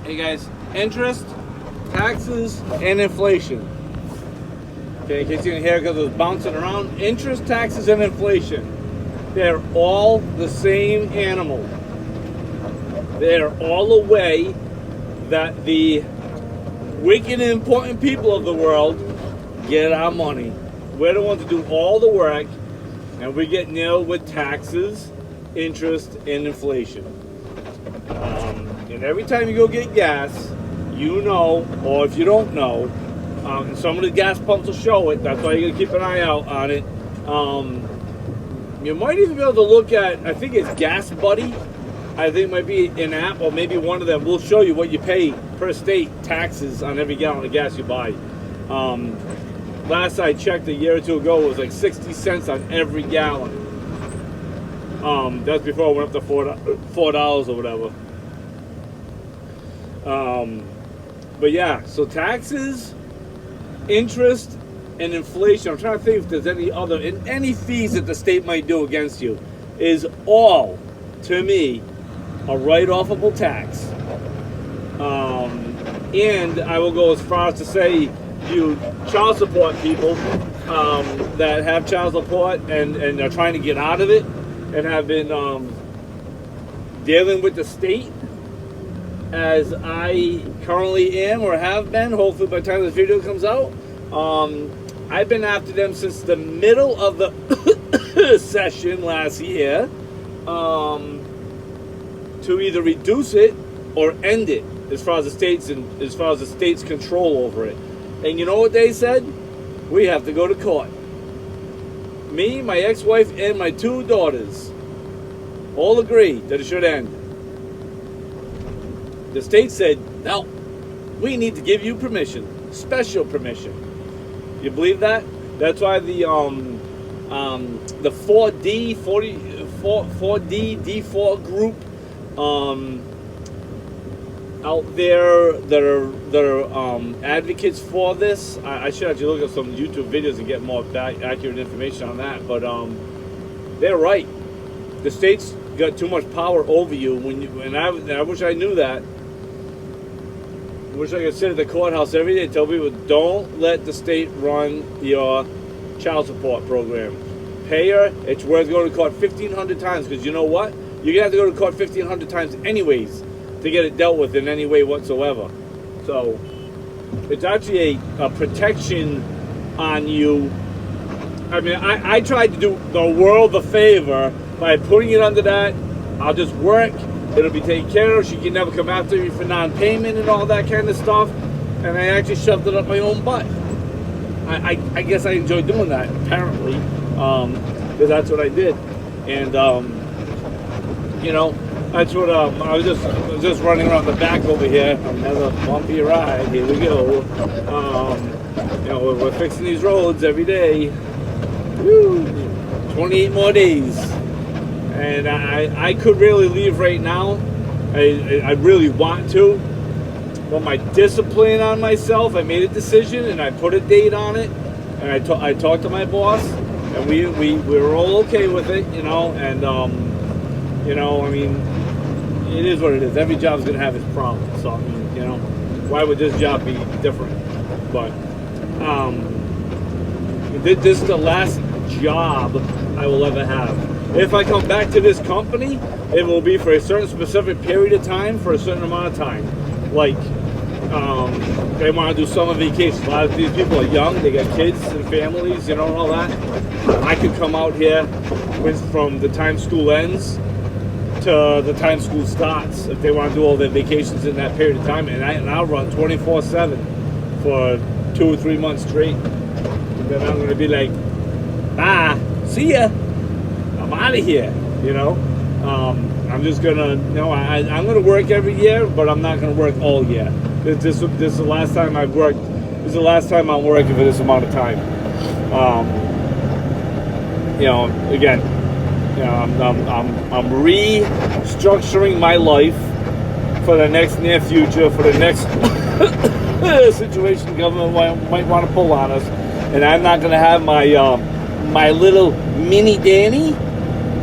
Hey guys, interest, taxes, and inflation. Okay, in case you didn't hear because it was bouncing around. Interest, taxes, and inflation. They're all the same animal. They're all a way that the wicked and important people of the world get our money. We're the ones that do all the work, and we get nailed with taxes, interest, and inflation. And every time you go get gas, you know, or if you don't know, and some of the gas pumps will show it. That's why you gotta keep an eye out on it. You might even be able to look at, I think it's Gas Buddy. I think it might be an app, or maybe one of them will show you what you pay per state taxes on every gallon of gas you buy. Last I checked a year or two ago, it was like 60 cents on every gallon. That's before it went up to $4 or whatever. But yeah, so taxes, interest, and inflation. I'm trying to think if there's any fees that the state might do against you, is all, to me, a write-offable tax. And I will go as far as to say, you child support people that have child support and are trying to get out of it and have been dealing with the state, as I currently am or have been, hopefully by the time this video comes out. I've been after them since the middle of the session last year to either reduce it or end it as far as the state's control over it. And you know what they said? We have to go to court. Me, my ex-wife, and my 2 daughters all agree that it should end. The state said, no, we need to give you permission, special permission. You believe that? That's why the 4D group out there that are advocates for this. I should actually look at some YouTube videos and get more accurate information on that. But they're right. The state's got too much power over you. And I wish I knew that. I wish I could sit at the courthouse every day and tell people, don't let the state run your child support program. Pay her. It's worth going to court 1,500 times, because you know what? You're going to have to go to court 1,500 times anyways to get it dealt with in any way whatsoever. So it's actually a protection on you. I mean, I tried to do the world a favor by putting it under that. I'll just work. It'll be taken care of. She can never come after me for non-payment and all that kind of stuff. And I actually shoved it up my own butt. I guess I enjoy doing that, apparently, because that's what I did. And you know, that's what I was just running around the back over here. Another bumpy ride. Here we go. You know, we're fixing these roads every day. Woo! 28 more days. And I could really leave right now. I really want to. But my discipline on myself, I made a decision and I put a date on it. And I talked to my boss, and we were all okay with it, you know. And you know, I mean, it is what it is. Every job's gonna have its problems. So I mean, you know, why would this job be different? But this is the last job I will ever have. If I come back to this company, it will be for a certain specific period of time, for a certain amount of time. Like, they want to do summer vacations. A lot of these people are young, they got kids and families, you know, and all that. I could come out here from the time school ends to the time school starts if they want to do all their vacations in that period of time. And I'll run 24/7 for 2 or 3 months straight. And then I'm going to be like, bye, see ya. I'm out of here, you know. I'm just gonna, you know, I'm gonna work every year, but I'm not gonna work all year. This is the last time I've worked. This is the last time I'm working for this amount of time. You know, again, you know, I'm restructuring my life for the next near future, for the next situation the government might want to pull on us, and I'm not gonna have my little mini Danny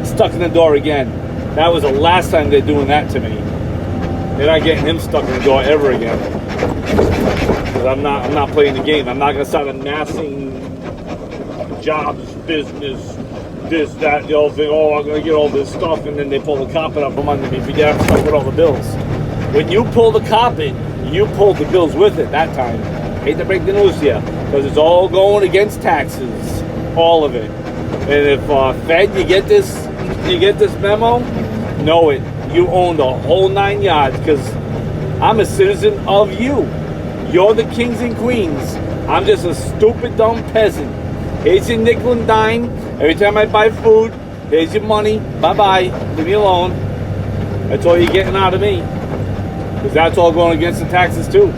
stuck in the door again. That was the last time they're doing that to me. They're not getting him stuck in the door ever again. Because I'm not playing the game. I'm not gonna start amassing jobs, business, this, that, the other thing. Oh, I'm gonna get all this stuff, and then they pull the carpet up from under me. But yeah, I'm stuck with all the bills. When you pull the carpet, you pull the bills with it that time. Hate to break the news to you, because it's all going against taxes, all of it. And if Fed, you get this memo, know it. You own the whole 9 yards, because I'm a citizen of you. You're the kings and queens. I'm just a stupid, dumb peasant. Here's your nickel and dime. Every time I buy food, here's your money. Bye-bye. Leave me alone. That's all you're getting out of me. Because that's all going against the taxes, too.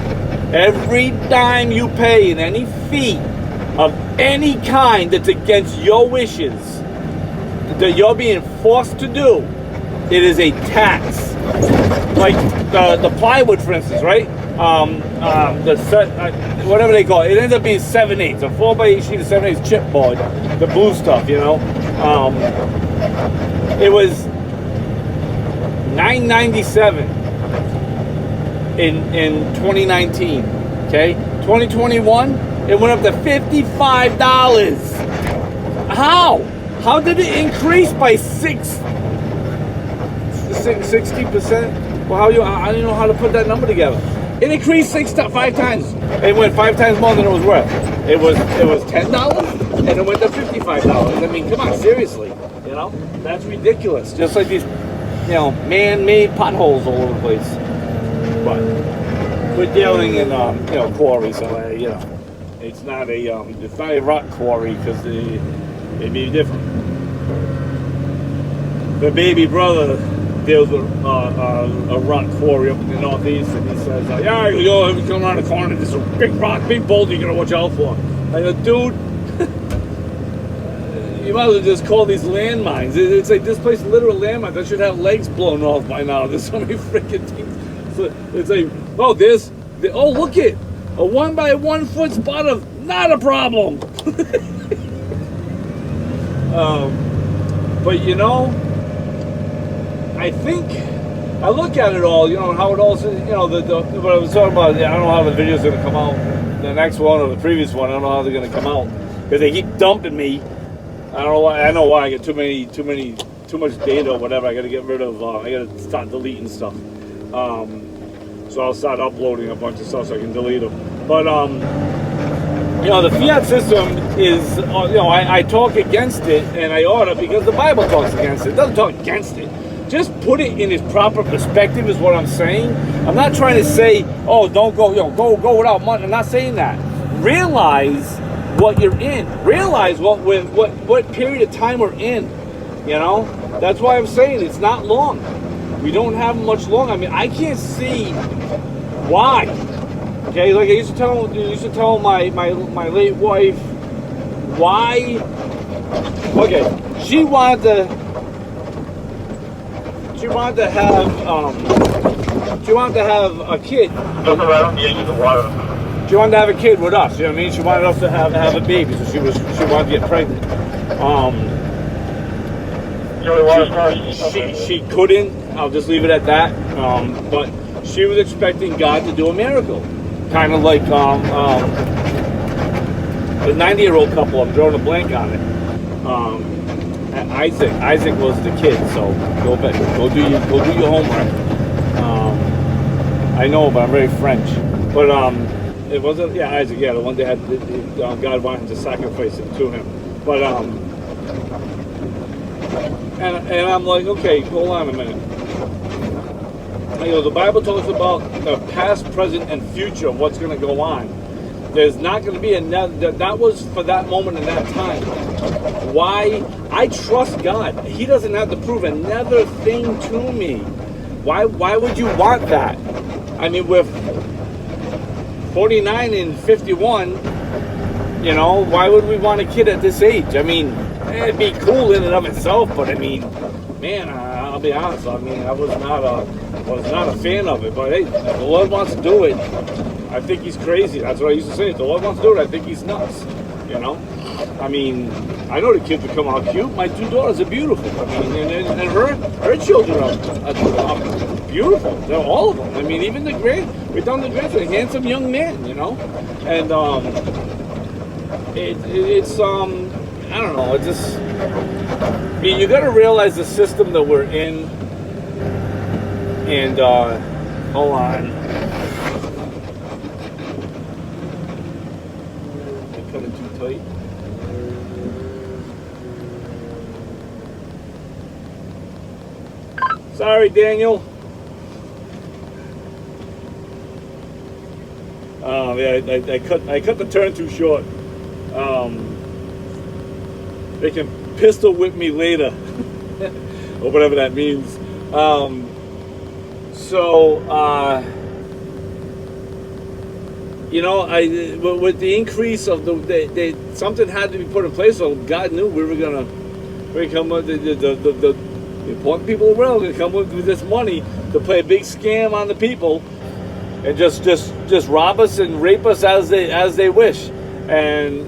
Every dime you pay in any fee of any kind that's against your wishes, that you're being forced to do, it is a tax. Like the plywood, for instance, right? Whatever they call it, it ends up being 7/8, a 4x8 sheet of 7/8 chipboard, the blue stuff, you know. It was $9.97 in 2019. Okay, 2021, it went up to $55. How? How did it increase by 60%? Well, I don't know how to put that number together. It increased 5 times. It went 5 times more than it was worth. It was $10 and it went to $55. I mean, come on, seriously. You know, that's ridiculous. Just like these, you know, man-made potholes all over the place. But we're dealing in, you know, quarry, so you know, it's not a rock quarry, because it'd be different. The baby brother deals with a rock quarry up in the northeast, and he says, yeah, you know, if you come around the corner, there's a big rock, big boulder you gotta watch out for. I go, dude, you might as well just call these landmines. It's like this place, literal landmines. I should have legs blown off by now. There's so many freaking things. It's like, oh, look it, a 1 by 1 foot spot of not a problem. But you know, I think I look at it all, you know, how it all, you know, what I was talking about. I don't know how the video's gonna come out, the next one or the previous one. I don't know how they're gonna come out, because they keep dumping me. I don't know why. I know why. I get too much data or whatever. I got to get rid of. I got to start deleting stuff. So I'll start uploading a bunch of stuff so I can delete them. But you know, the fiat system is, you know, I talk against it, and I ought to, because the Bible talks against it. It doesn't talk against it. Just put it in its proper perspective is what I'm saying. I'm not trying to say, oh, don't go, you know, go without money. I'm not saying that. Realize what you're in. Realize what period of time we're in. You know, that's why I'm saying it's not long. We don't have much long. I mean, I can't see why. Okay, like I used to tell my late wife why. Okay, she wanted to have a kid. She wanted to have a kid with us. You know what I mean? She wanted us to have a baby, so she wanted to get pregnant. She couldn't. I'll just leave it at that. But she was expecting God to do a miracle, kind of like the 90-year-old couple. I'm drawing a blank on it. Isaac was the kid. So go do your homework. I know, but I'm very French. But it wasn't. Yeah, Isaac. Yeah, the one that had God wanted to sacrifice it to him. But And I'm like, okay, hold on a minute. You know, the Bible talks about the past, present, and future of what's going to go on. There's not going to be another. That was for that moment in that time. Why? I trust God. He doesn't have to prove another thing to me. Why would you want that? I mean, with 49 and 51, you know, why would we want a kid at this age? I mean, it'd be cool in and of itself, but I mean, man, I'll be honest. I mean, I was not a fan of it. But hey, if the Lord wants to do it, I think He's crazy. That's what I used to say. If the Lord wants to do it, I think He's nuts. You know, I mean, I know the kids will come out cute. My two daughters are beautiful. I mean, and her children are beautiful. They're all of them. I mean, even we're down the grandson, a handsome young man. You know, and it's I don't know. It just, I mean, you got to realize the system that we're in. And hold on. They're cutting too tight. Sorry, Daniel. Yeah, I cut the turn too short. They can pistol whip me later, or whatever that means. So, you know, with the increase of something had to be put in place. So God knew we were gonna come with the important people around to come with this money to play a big scam on the people and just rob us and rape us as they wish. And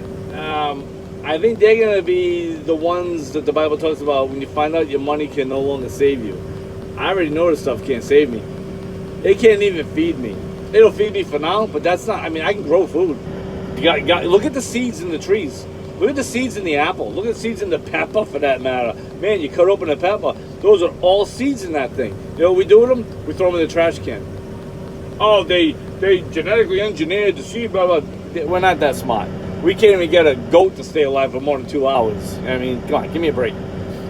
I think they're gonna be the ones that the Bible talks about when you find out your money can no longer save you. I already know this stuff can't save me. It can't even feed me. It'll feed me for now, but that's not. I mean, I can grow food. You got look at the seeds in the trees. Look at the seeds in the apple. Look at the seeds in the pepper, for that matter. Man, you cut open a pepper. Those are all seeds in that thing. You know what we do with them? We throw them in the trash can. Oh, they genetically engineered the seed, blah, blah. We're not that smart. We can't even get a goat to stay alive for more than 2 hours. I mean, come on, give me a break.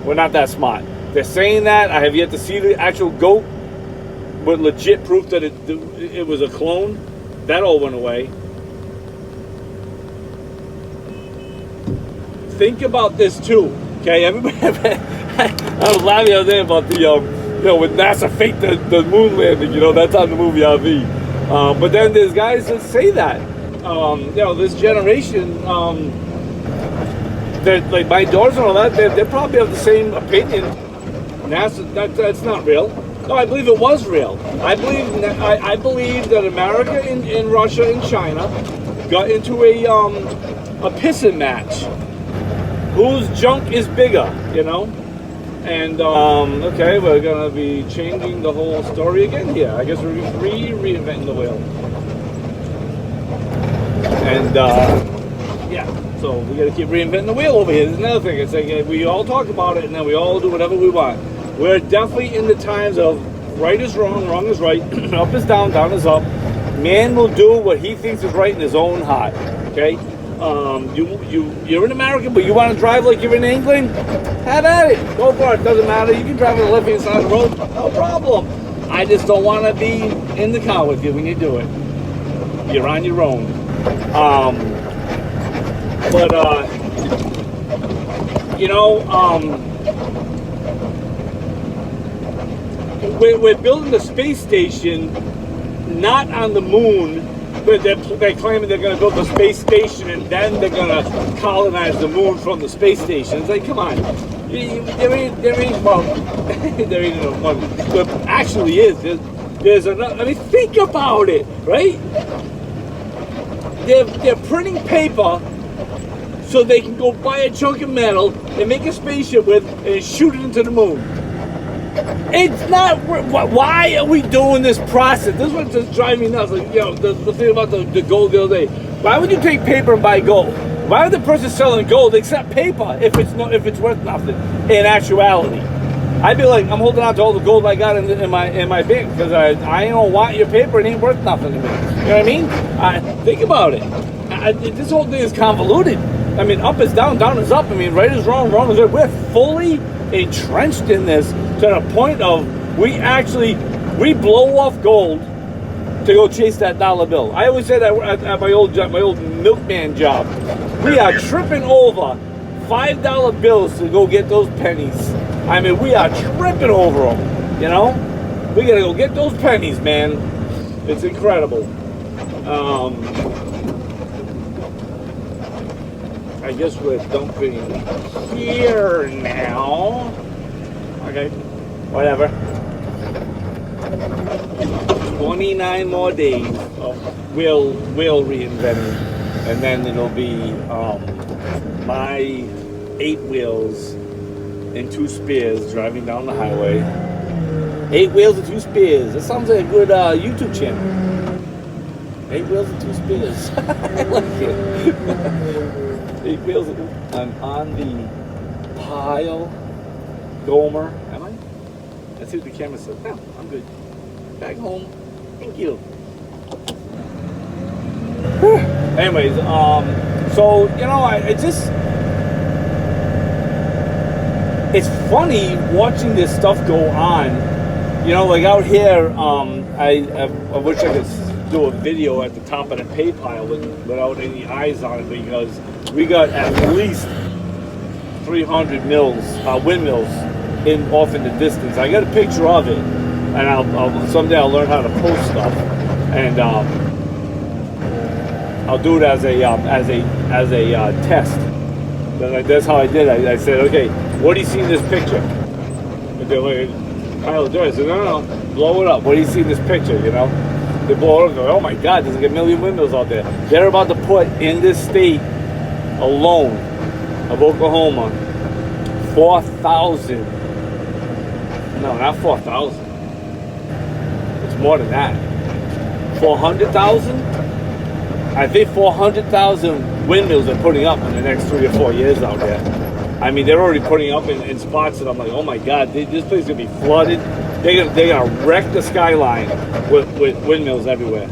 We're not that smart. They're saying that. I have yet to see the actual goat with legit proof that it was a clone. That all went away. Think about this too, okay? Everybody, I was laughing the other day about the, you know, when NASA faked the moon landing. You know, that's on the movie RV. But then there's guys that say that, you know, this generation, like my daughters and all that, they probably have the same opinion. NASA, that's not real. No, I believe it was real. I believe that America and Russia and China got into a pissing match. Whose junk is bigger, you know? And okay, we're gonna be changing the whole story again here. I guess we're reinventing the wheel. And yeah, so we gotta keep reinventing the wheel over here. There's another thing. It's like we all talk about it, and then we all do whatever we want. We're definitely in the times of right is wrong, wrong is right, up is down, down is up. Man will do what he thinks is right in his own heart. Okay. You're in America, but you want to drive like you're in England? Have at it. Go for it. Doesn't matter. You can drive on the left-hand side of the road. No problem. I just don't want to be in the car with you when you do it. You're on your own. You know, we're building a space station not on the moon. They're claiming they're going to build a space station and then they're going to colonize the moon from the space station. It's like, come on. There ain't well, there ain't no money. There actually is. There's another. I mean, think about it, right? They're printing paper so they can go buy a chunk of metal and make a spaceship with and shoot it into the moon. It's not. Why are we doing this process? This one just drives me nuts. Like, you know, the thing about the gold the other day. Why would you take paper and buy gold? Why would the person selling gold accept paper if it's worth nothing in actuality? I'd be like, I'm holding on to all the gold I got in my bank because I don't want your paper. It ain't worth nothing to me. You know what I mean? Think about it. This whole thing is convoluted. I mean, up is down, down is up. I mean, right is wrong, wrong is right. We're fully entrenched in this to the point of we blow off gold to go chase that dollar bill. I always say that at my old job, my old milkman job. We are tripping over $5 bills to go get those pennies. I mean, we are tripping over them. You know, we gotta go get those pennies, man. It's incredible. I guess we're dumping here now. Okay, whatever. 29 more days of wheel reinventing. and then it'll be my 8 wheels and 2 spears driving down the highway. 8 wheels and 2 spears. That sounds like a good YouTube channel. 8 wheels and 2 spears. I like it. 8 wheels. I'm on the pile. Gomer. Am I? Let's see what the camera says. No, I'm good. Back home. Thank you. Anyways, so, you know, I just... It's funny watching this stuff go on. You know, like out here, I wish I could do a video at the top of the pay pile without any eyes on it, because we got at least 300 windmills off in the distance. I got a picture of it, and someday I'll learn how to post stuff, and I'll do it as a test. That's how I did it. I said, okay, what do you see in this picture? And they're like, pile of dirt. I said, no, blow it up. What do you see in this picture, you know? They blow it up and go, oh my God, there's like a million windmills out there. They're about to put in this state alone of Oklahoma 4,000. No, not 4,000. It's more than that. 400,000? I think 400,000 windmills are putting up in the next 3 or 4 years out there. I mean, they're already putting up in spots that I'm like, oh my God, this place is gonna be flooded. They're gonna wreck the skyline with windmills everywhere.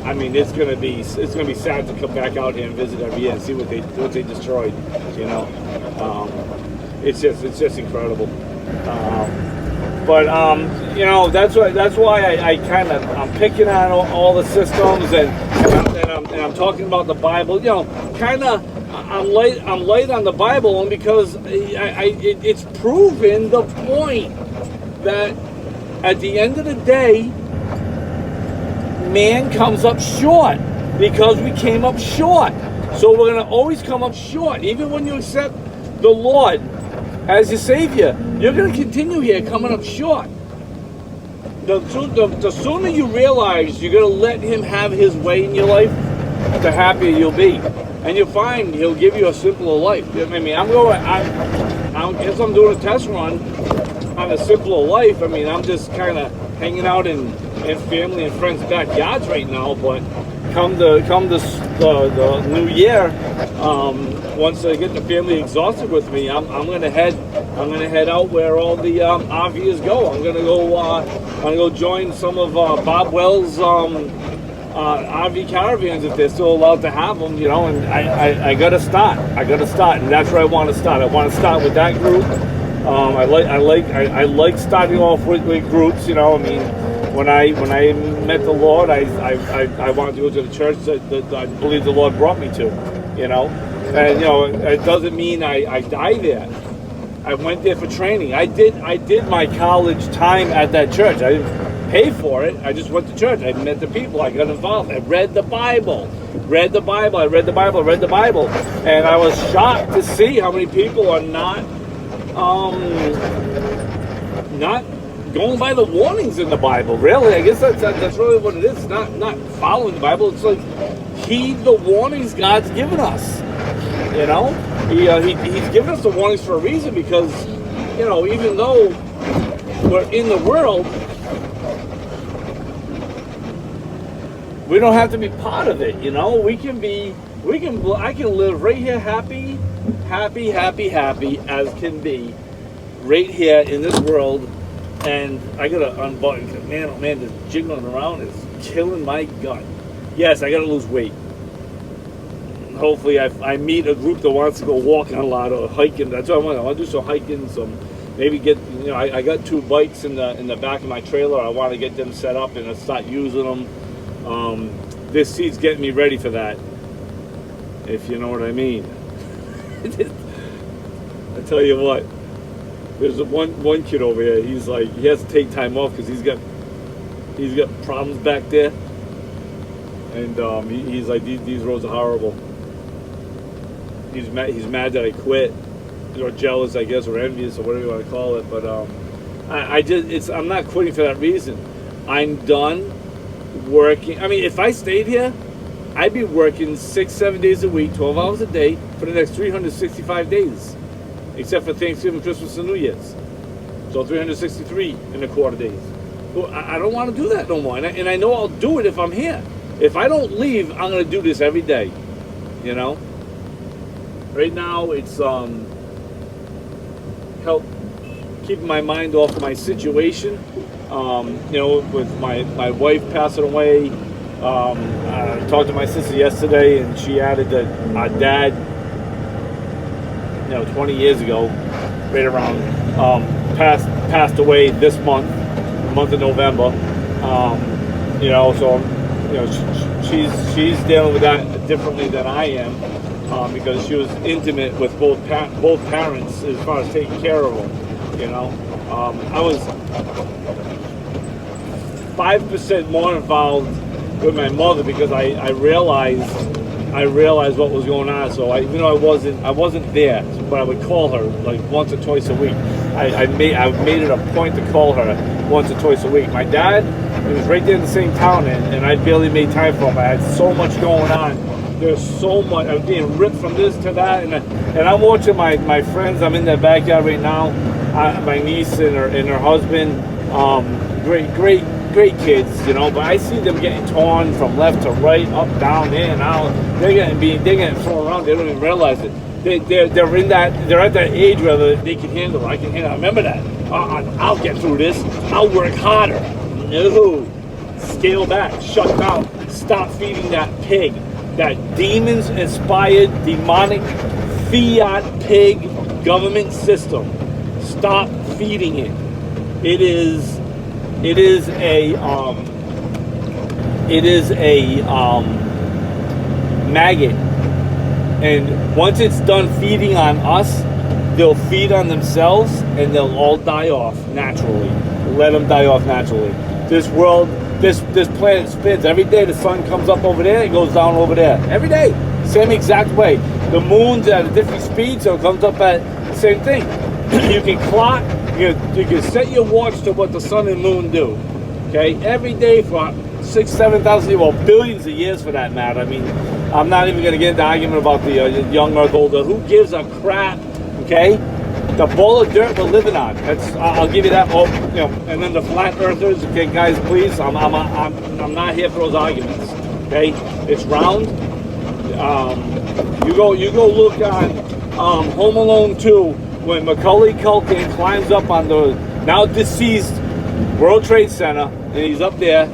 I mean, it's gonna be sad to come back out here and visit every year and see what they destroyed. You know, it's just incredible. But you know, that's why I'm picking on all the systems and I'm talking about the Bible. You know, I'm late on the Bible, and because it's proven the point that at the end of the day, man comes up short because we came up short. So we're gonna always come up short, even when you accept the Lord as your Savior. You're gonna continue here coming up short. The sooner you realize you're gonna let Him have His way in your life, the happier you'll be, and you'll find He'll give you a simpler life. I mean, I guess I'm doing a test run on a simpler life. I mean, I'm just kind of hanging out in family and friends' backyards right now. But come the new year, once I get the family exhausted with me, I'm gonna head out where all the RVers go. I'm gonna go join some of Bob Wells' RV caravans if they're still allowed to have them, you know. And I gotta start, and that's where I want to start. I want to start with that group. I like starting off with groups, you know. I mean, when I met the Lord, I wanted to go to the church that I believe the Lord brought me to, you know. And you know, it doesn't mean I die there. I went there for training. I did my college time at that church. I didn't pay for it. I just went to church. I met the people. I got involved. I read the Bible. And I was shocked to see how many people are not going by the warnings in the Bible. Really, I guess that's really what it is. It's not following the Bible. It's like heed the warnings God's given us. You know, He's given us the warnings for a reason, because, you know, even though we're in the world, we don't have to be part of it. You know, I can live right here happy as can be, right here in this world. And I gotta unbutton, because man, this jiggling around is killing my gut. Yes, I gotta lose weight. Hopefully I meet a group that wants to go walking a lot or hiking. That's what I want. I want to do some hiking, maybe get, you know, I got 2 bikes in the back of my trailer. I want to get them set up and start using them. This seat's getting me ready for that, if you know what I mean. I tell you what, there's one kid over here. He's like, he has to take time off because he's got problems back there, and he's like, these roads are horrible. He's mad that I quit, or jealous, I guess, or envious, or whatever you want to call it. But I'm not quitting for that reason. I'm done working. I mean, if I stayed here, I'd be working 6-7 days a week, 12 hours a day for the next 365 days, except for Thanksgiving, Christmas, and New Year's. So 363 and a quarter days. Well, I don't want to do that no more, and I know I'll do it if I'm here. If I don't leave, I'm going to do this every day, you know? Right now, it's help keeping my mind off my situation. You know, with my wife passing away. I talked to my sister yesterday, and she added that our dad, you know, 20 years ago, right around, passed away this month, the month of November. You know, so you know, she's dealing with that differently than I am, because she was intimate with both parents as far as taking care of them. You know, I was 5% more involved with my mother because I realized what was going on. So even though I wasn't there, but I would call her like once or twice a week. I made it a point to call her once or twice a week. My dad, he was right there in the same town, and I barely made time for him. I had so much going on. There's so much. I was being ripped from this to that, and I'm watching my friends. I'm in their backyard right now. My niece and her husband. Great kids, you know, but I see them getting torn from left to right, up, down, in, out. They're getting thrown around. They don't even realize it. They're at that age where they can handle it. I can handle it. I remember that. I'll get through this. I'll work harder. No, scale back, shut down, stop feeding that pig, that demons-inspired, demonic, fiat pig government system. Stop feeding it. It is a maggot, and once it's done feeding on us, they'll feed on themselves, and they'll all die off naturally. Let them die off naturally. This world, this planet spins every day. The sun comes up over there, it goes down over there. Every day, same exact way. The moon's at a different speed, so it comes up at the same thing. You can clock. You can set your watch to what the sun and moon do. Okay, every day for 6,000-7,000 years, well, billions of years for that matter. I mean, I'm not even going to get into argument about the young Earth, older. Who gives a crap? Okay, the ball of dirt we're living on. I'll give you that. Oh, you know, and then the flat earthers. Okay, guys, please. I'm not here for those arguments. Okay, it's round. You go look on Home Alone 2. When Macaulay Culkin climbs up on the now deceased World Trade Center, and he's up there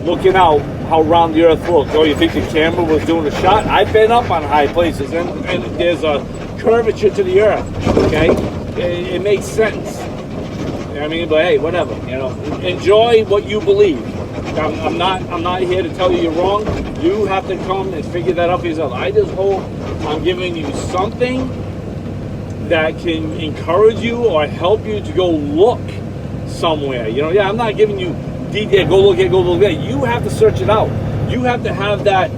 looking out how round the earth looks. Oh, you think the camera was doing a shot? I've been up on high places, and there's a curvature to the earth, okay? It makes sense. You know what I mean? But hey, whatever, you know. Enjoy what you believe. I'm not here to tell you you're wrong. You have to come and figure that out for yourself. I just hope I'm giving you something that can encourage you or help you to go look somewhere. You know, yeah, I'm not giving you detail, go look at. You have to search it out. You have to have that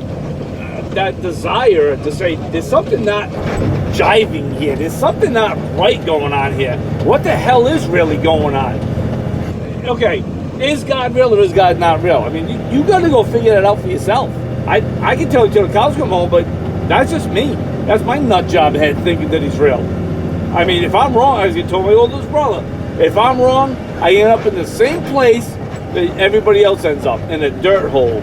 desire to say, there's something not jiving here. There's something not right going on here. What the hell is really going on? Okay, is God real or is God not real? I mean, you got to go figure that out for yourself. I can tell you till the cows come home, but that's just me. That's my nut job head thinking that he's real. I mean, if I'm wrong, as you told my oldest brother, if I'm wrong, I end up in the same place that everybody else ends up, in a dirt hole,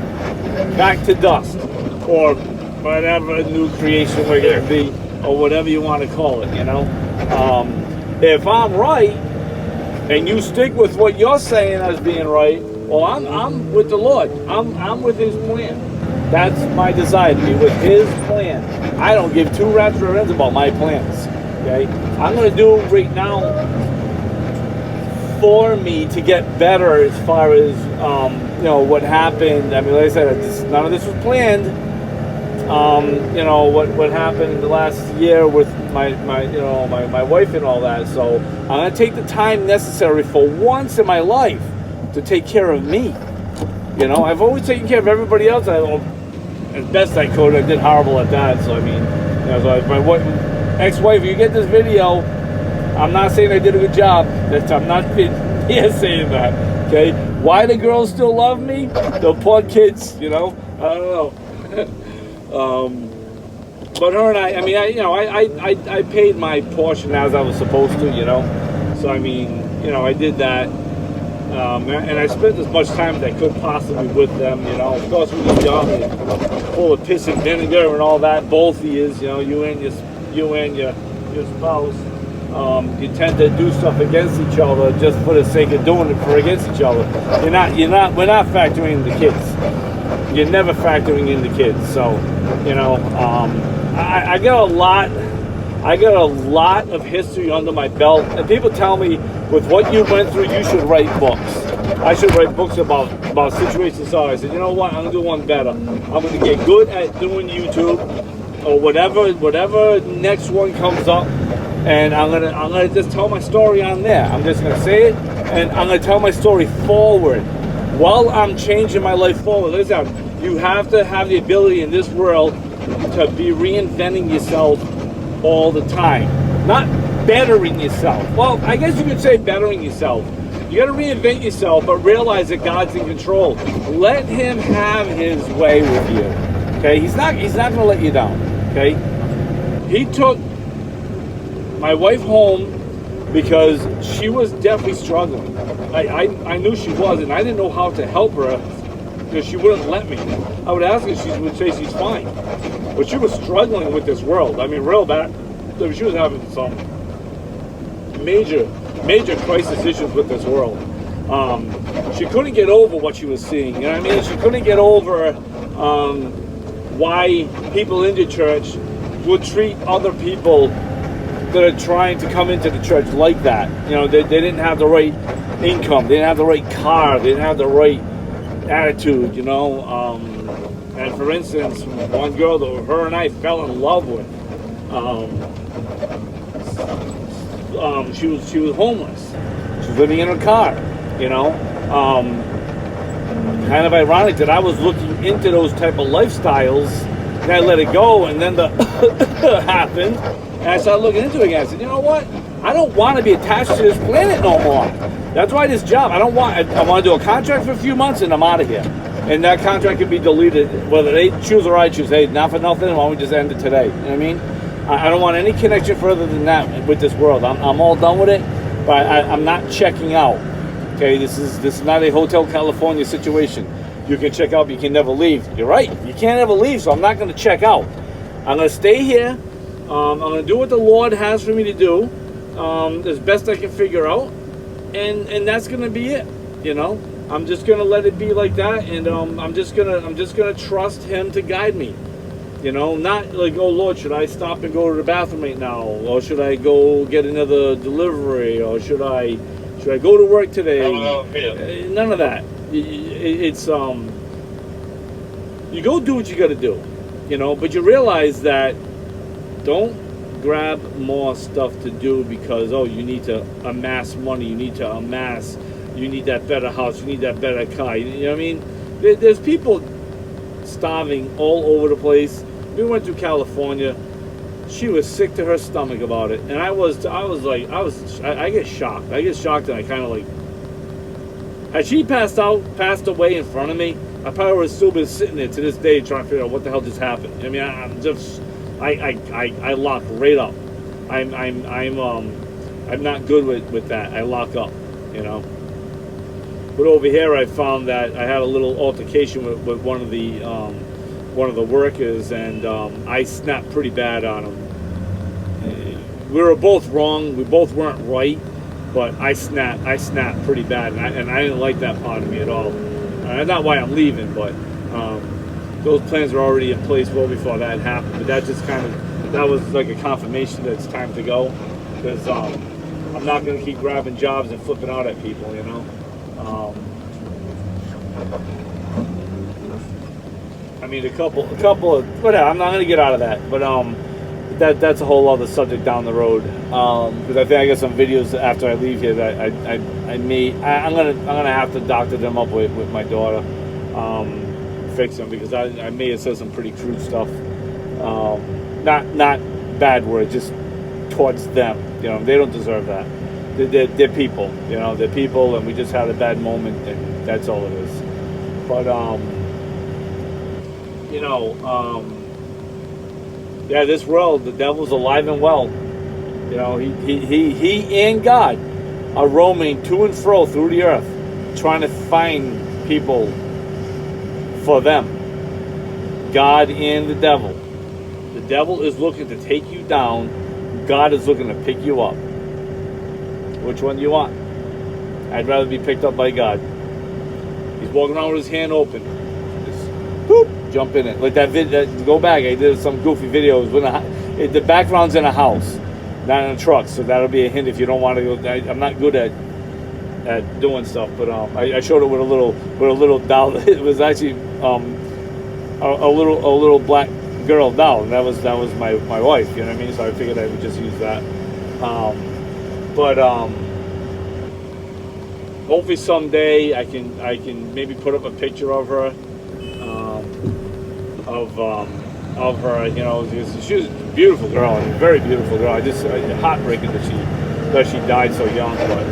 back to dust, or whatever new creation we're going to be, or whatever you want to call it, you know? If I'm right, and you stick with what you're saying as being right, well, I'm with the Lord. I'm with His plan. That's my desire, to be with His plan. I don't give two rats or ends about my plans. Okay, I'm going to do right now for me to get better as far as you know, what happened. I mean, like I said, none of this was planned. You know, what happened in the last year with my wife and all that. So I'm going to take the time necessary for once in my life to take care of me. You know, I've always taken care of everybody else. As best I could. I did horrible at that. So I mean, you know, so my ex-wife, you get this video, I'm not saying I did a good job. I'm not here saying that. Okay, why the girls still love me? The poor kids, you know. I don't know. But her and I mean, I paid my portion as I was supposed to, So I mean, I did that, and I spent as much time as I could possibly with them, Of course, we was young and full of piss and vinegar and all that. Both of yous, you and your spouse, you tend to do stuff against each other just for the sake of doing it for against each other. We're not factoring in the kids. You're never factoring in the kids. So, I got a lot of history under my belt, and people tell me, with what you went through, you should write books. I should write books about situations. So I said, you know what? I'm gonna do one better. I'm gonna get good at doing YouTube or whatever next one comes up, and I'm gonna just tell my story on there. I'm just gonna say it, and I'm gonna tell my story forward while I'm changing my life forward. Listen, you have to have the ability in this world to be reinventing yourself all the time, not bettering yourself. Well, I guess you could say bettering yourself. You got to reinvent yourself, but realize that God's in control. Let Him have His way with you. Okay, He's not going to let you down. Okay, He took my wife home because she was definitely struggling. I knew she was, and I didn't know how to help her because she wouldn't let me. I would ask her, she would say she's fine, but she was struggling with this world. I mean, real bad. She was having some major crisis issues with this world. She couldn't get over what she was seeing. You know what I mean? She couldn't get over why people in the church would treat other people that are trying to come into the church like that. They didn't have the right income, they didn't have the right car, they didn't have the right attitude. And for instance, one girl that her and I fell in love with, she was homeless. She was living in her car. Kind of ironic that I was looking into those type of lifestyles, and I let it go, and then the happened, and I started looking into it again. I said, you know what? I don't want to be attached to this planet no more. That's why this job, I want to do a contract for a few months, and I'm out of here. And that contract can be deleted, whether they choose or I choose. Hey, not for nothing, why don't we just end it today? You know what I mean? I don't want any connection further than that with this world. I'm all done with it, but I'm not checking out. Okay, this is not a Hotel California situation. You can check out, but you can never leave. You're right, you can't ever leave, so I'm not going to check out. I'm going to stay here. I'm going to do what the Lord has for me to do, as best I can figure out, and that's going to be it. I'm just going to let it be like that, and I'm just gonna trust Him to guide me. Not like, oh Lord, should I stop and go to the bathroom right now, or should I go get another delivery, or should I go to work today? None of that. It's you go do what you got to do, but you realize that don't grab more stuff to do because you need to amass money, you need that better house, you need that better car. You know what I mean? There's people starving all over the place. We went to California. She was sick to her stomach about it, and I get shocked. I get shocked, and I kind of like. Had she passed away in front of me, I probably would have still been sitting there to this day trying to figure out what the hell just happened. I mean, I lock right up. I'm not good with that. I lock up, But over here, I found that I had a little altercation with one of the workers, and I snapped pretty bad on him. We were both wrong. We both weren't right, but I snapped pretty bad, and I didn't like that part of me at all. Not why I'm leaving, but those plans were already in place well before that happened. But that was like a confirmation that it's time to go, because I'm not going to keep grabbing jobs and flipping out at people, I mean, a couple of whatever. I'm not going to get out of that, but that's a whole other subject down the road. Because I think I got some videos after I leave here that I'm gonna have to doctor them up with my daughter, fix them, because I may have said some pretty crude stuff. Not bad words, just towards them. They don't deserve that. They're people. They're people, and we just had a bad moment, and that's all it is. But Yeah, this world, the devil's alive and well. You know, he and God are roaming to and fro through the earth, trying to find people for them. God and the devil. The devil is looking to take you down. God is looking to pick you up. Which one do you want? I'd rather be picked up by God. He's walking around with his hand open. Just boop, jump in it. Like that go back. I did some goofy videos when the background's in a house, not in a truck. So that'll be a hint if you don't want to go. I'm not good at doing stuff, but I showed it with a little doll. It was actually a little black girl doll, and that was my wife. You know what I mean? So I figured I would just use that. But hopefully someday I can maybe put up a picture of her, of her. You know, she was a beautiful girl, a very beautiful girl. Heartbreaking that she died so young. But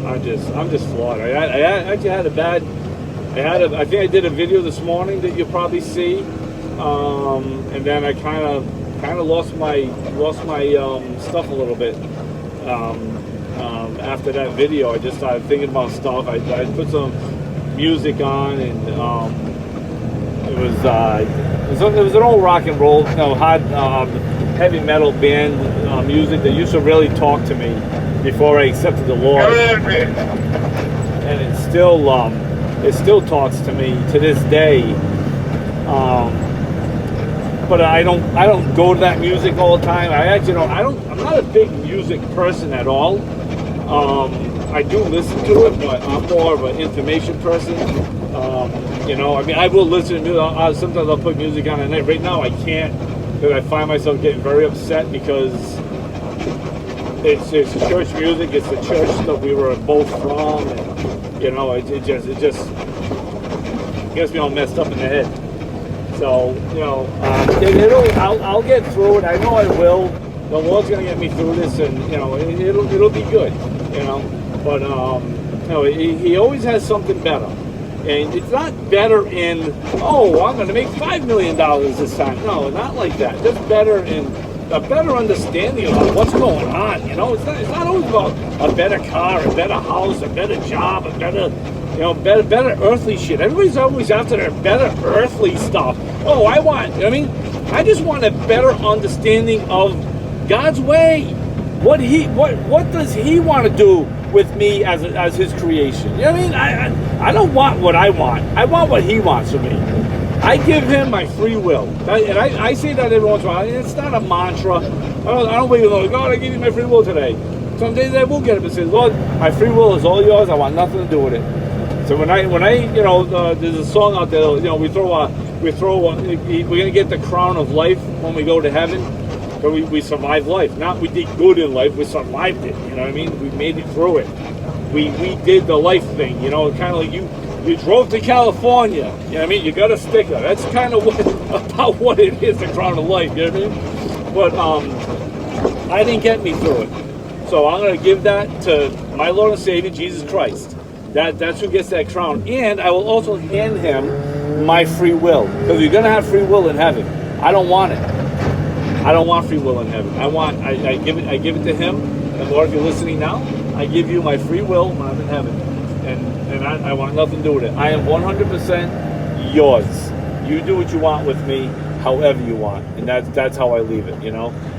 I'm just flawed. I actually had a bad. I think I did a video this morning that you'll probably see, and then I kind of lost my stuff a little bit. After that video, I just started thinking about stuff. I put some music on, and it was an old rock and roll, hard heavy metal band music that used to really talk to me before I accepted the Lord, and it still talks to me to this day. But I don't go to that music all the time. I'm not a big music person at all. I do listen to it, but I'm more of an information person. I will listen to music. Sometimes I'll put music on at night. Right now I can't, because I find myself getting very upset because it's church music. It's the church that we were both from, and it just gets me all messed up in the head. So I'll get through it. I know I will. The Lord's gonna get me through this, and it'll be good. But He always has something better, and it's not better in I'm gonna make $5 million this time. No, not like that. Just better in a better understanding of what's going on. It's not always about a better car, a better house, a better job, a better better earthly shit. Everybody's always after their better earthly stuff. I just want a better understanding of God's way. What does He want to do with me as His creation? I don't want what I want. I want what He wants for me. I give Him my free will, and I say that every once in a while. It's not a mantra. I don't believe, God, I give you my free will today. Some days I will get up and say, Lord, my free will is all yours. I want nothing to do with it. So when I there's a song out there. We're gonna get the crown of life when we go to heaven. But we survived life. Not we did good in life. We survived it. You know what I mean? We made it through it. We did the life thing. Kind of like you drove to California. You know what I mean? You got a sticker. That's kind of about what it is, the crown of life. You know what I mean? But I didn't get me through it. So I'm gonna give that to my Lord and Savior Jesus Christ. That's who gets that crown. And I will also hand Him my free will, because you're gonna have free will in heaven. I don't want it. I don't want free will in heaven. I give it to Him. And Lord, if you're listening now, I give you my free will when I'm in heaven, and I want nothing to do with it. I am 100% yours. You do what you want with me, however you want, and that's how I leave it.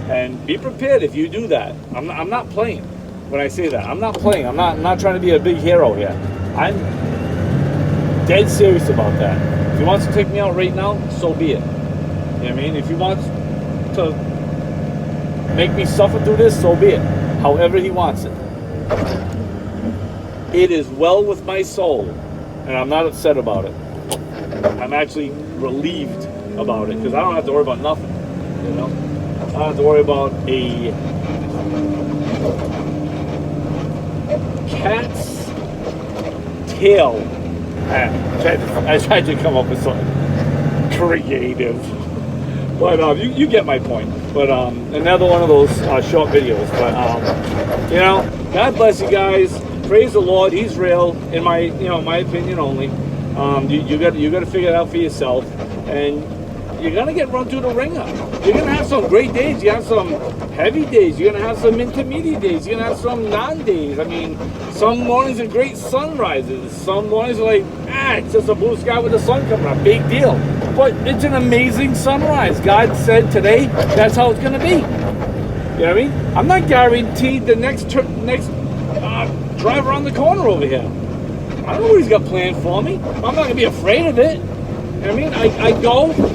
And be prepared if you do that. I'm not playing when I say that. I'm not playing. I'm not trying to be a big hero here. I'm dead serious about that. If He wants to take me out right now, so be it. You know what I mean? If He wants to make me suffer through this, so be it. However He wants it. It is well with my soul, and I'm not upset about it. I'm actually relieved about it, because I don't have to worry about nothing. I don't have to worry about a cat's tail. I tried to come up with something creative. But you get my point. But another one of those short videos. But God bless you guys. Praise the Lord. He's real, in my opinion only. You got to figure it out for yourself. And you're gonna get run through the ringer. You're gonna have some great days. You have some heavy days. You're gonna have some intermediate days. You're gonna have some non-days. I mean, some mornings are great sunrises. Some mornings are like, it's just a blue sky with the sun coming up. Big deal. But it's an amazing sunrise. God said today, that's how it's gonna be. You know what I mean? I'm not guaranteed the next drive around the corner over here. I don't know what he's got planned for me. I'm not going to be afraid of it. You know what I mean?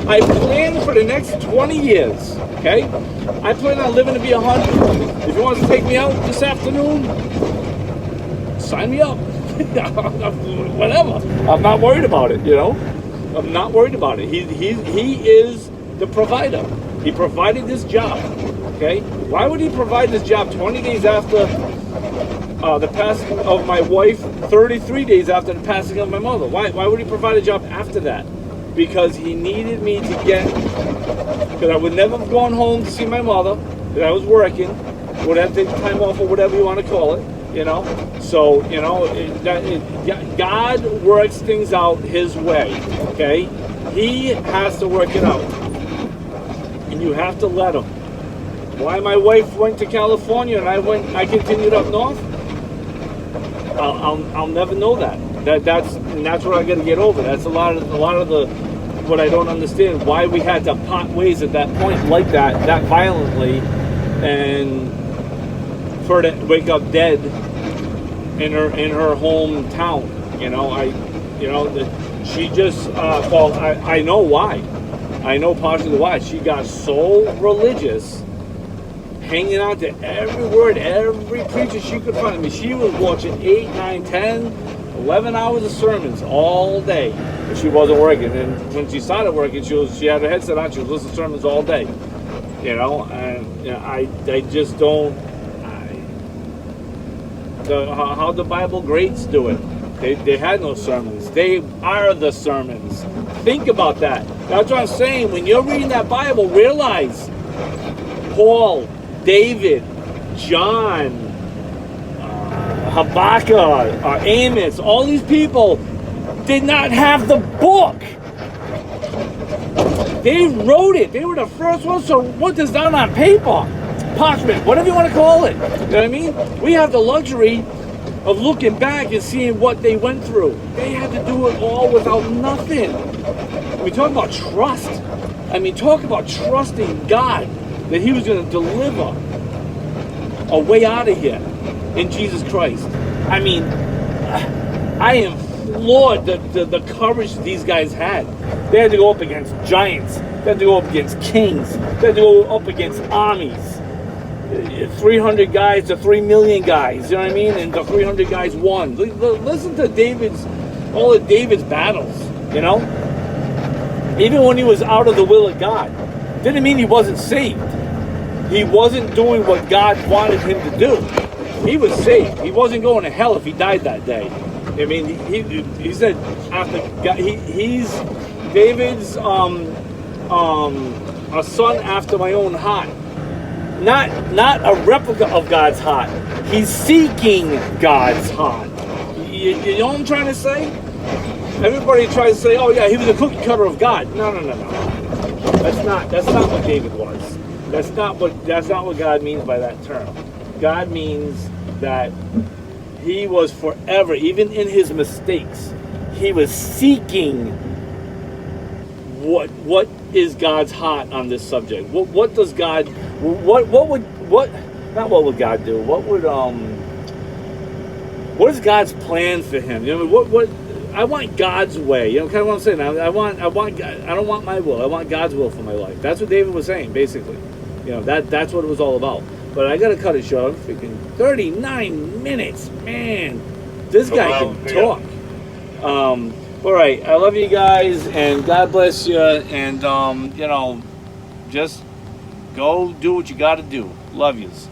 I plan for the next 20 years, okay? I plan on living to be 100. If you want to take me out this afternoon, sign me up. Whatever. I'm not worried about it, you know? I'm not worried about it. He is the provider. He provided this job, okay? Why would he provide this job 20 days after the passing of my wife, 33 days after the passing of my mother? Why would he provide a job after that? Because he needed me to get, because I would never have gone home to see my mother, because I was working, would have to take time off or whatever you want to call it, you know? So, you know, God works things out his way, okay? He has to work it out. And you have to let him. Why my wife went to California and I continued up north? I'll never know that. That's what I got to get over. That's a lot of the what I don't understand. Why we had to part ways at that point like that violently, and for her to wake up dead in her hometown. You know, she just well, I know why. I know partially why. She got so religious, hanging on to every word, every preacher she could find. I mean, she was watching 8, 9, 10, 11 hours of sermons all day if she wasn't working. And when she started working, she had her headset on. She was listening to sermons all day. You know, and you know, I just don't. How the Bible greats do it. They had no sermons. They are the sermons. Think about that. That's what I'm saying. When you're reading that Bible, realize Paul, David, John, Habakkuk, Amos, all these people did not have the book. They wrote it. They were the first ones to put this down on paper, parchment, whatever you want to call it. You know what I mean? We have the luxury of looking back and seeing what they went through. They had to do it all without nothing. We talk about trust. I mean, talk about trusting God that he was going to deliver a way out of here in Jesus Christ. I mean, I am floored the courage these guys had. They had to go up against giants. They had to go up against kings. They had to go up against armies. 300 guys to 3 million guys, you know what I mean? And the 300 guys won. Listen to all of David's battles, you know? Even when he was out of the will of God, didn't mean he wasn't saved. He wasn't doing what God wanted him to do. He was saved. He wasn't going to hell if he died that day. I mean, he said after God, he's David's a son after my own heart. Not a replica of God's heart. He's seeking God's heart. You know what I'm trying to say? Everybody tries to say, "Oh yeah, he was a cookie cutter of God." No. That's not what David was. That's not what God means by that term. God means that he was forever, even in his mistakes, he was seeking what is God's heart on this subject. What does God what would God do? What is God's plan for him? You know, what I want God's way. You know, kind of what I'm saying. I want God. I don't want my will. I want God's will for my life. That's what David was saying, basically. You know, that's what it was all about. But I gotta cut it short. I'm freaking 39 minutes, man. This guy can talk. All right, I love you guys, and God bless you. And you know, just go do what you got to do. Love yous.